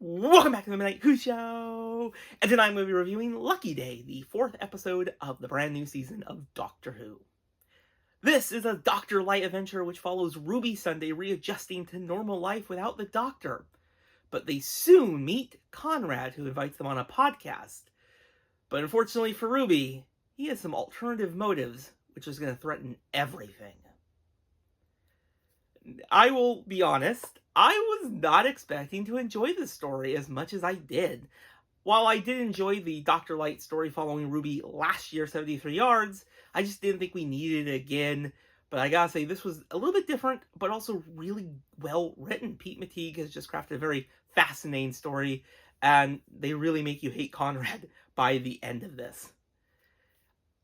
Welcome back to the Midnight Who Show! And tonight we'll be reviewing Lucky Day, the 4th episode of the brand new season of Doctor Who. This is a Doctor Light adventure which follows Ruby Sunday readjusting to normal life without the Doctor. But they soon meet Conrad, who invites them on a podcast. But unfortunately for Ruby, he has some alternative motives, which is going to threaten everything. I will be honest, I was not expecting to enjoy this story as much as I did. While I did enjoy the Dr. Light story following Ruby last year, 73 Yards, I just didn't think we needed it again. But I gotta say, this was a little bit different, but also really well written. Pete Matigue has just crafted a very fascinating story, and they really make you hate Conrad by the end of this.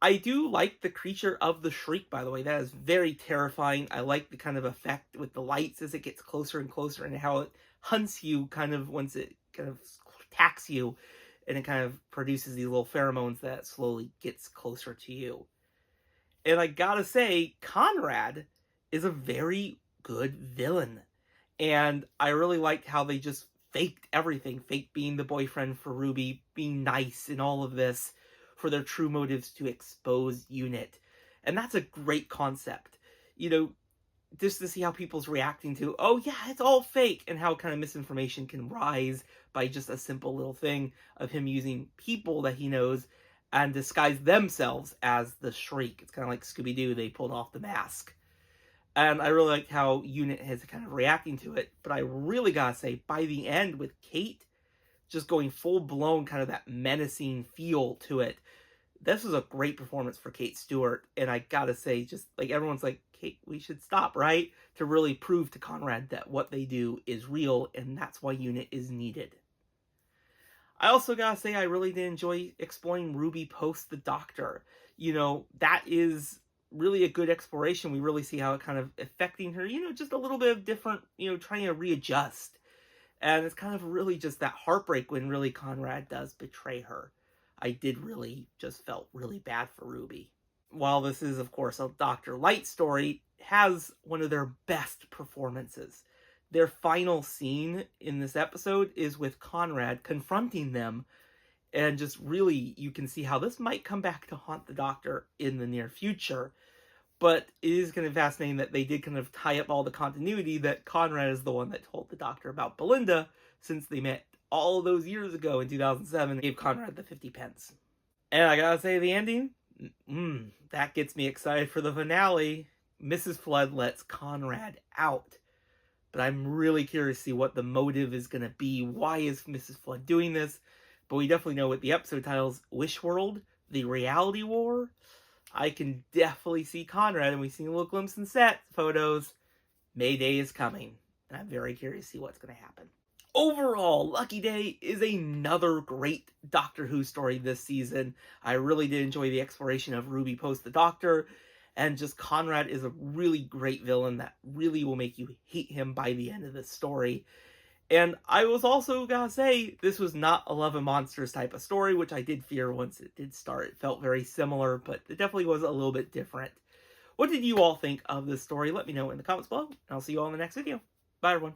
I do like the creature of the Shriek, by the way. That is very terrifying. I like the kind of effect with the lights as it gets closer and closer, and how it hunts you kind of once it kind of attacks you, and it kind of produces these little pheromones that slowly gets closer to you. And I gotta say, Conrad is a very good villain. And I really liked how they just faked everything. Faked being the boyfriend for Ruby, being nice and all of this, for their true motives to expose Unit. And that's a great concept. You know, just to see how people's reacting to, oh yeah, it's all fake, and how kind of misinformation can rise by just a simple little thing of him using people that he knows and disguise themselves as the Shriek. It's kind of like Scooby-Doo, they pulled off the mask. And I really liked how Unit is kind of reacting to it. But I really gotta say, by the end with Kate just going full-blown kind of that menacing feel to it, this was a great performance for Kate Stewart. And I gotta say, just like everyone's like, Kate, we should stop, right? To really prove to Conrad that what they do is real, and that's why Unit is needed. I also gotta say, I really did enjoy exploring Ruby post the Doctor. You know, that is really a good exploration. We really see how it kind of affecting her, you know, just a little bit of different, you know, trying to readjust. And it's kind of really just that heartbreak when really Conrad does betray her. I did really just felt really bad for Ruby. While this is, of course, a Dr. Light story, it has one of their best performances. Their final scene in this episode is with Conrad confronting them, and just really, you can see how this might come back to haunt the Doctor in the near future. But it is kind of fascinating that they did kind of tie up all the continuity, that Conrad is the one that told the Doctor about Belinda, since they met all those years ago in 2007, gave Conrad the 50 pence. And I gotta say, the ending, that gets me excited for the finale. Mrs. Flood lets Conrad out. But I'm really curious to see what the motive is going to be. Why is Mrs. Flood doing this? But we definitely know what the episode titles, Wish World, The Reality War. I can definitely see Conrad, and we've seen a little glimpse in set photos. Mayday is coming, and I'm very curious to see what's going to happen. Overall, Lucky Day is another great Doctor Who story this season. I really did enjoy the exploration of Ruby post the Doctor, and just Conrad is a really great villain that really will make you hate him by the end of the story. And I was also gonna say, this was not a Love and Monsters type of story, which I did fear once it did start. It felt very similar, but it definitely was a little bit different. What did you all think of this story? Let me know in the comments below, and I'll see you all in the next video. Bye, everyone.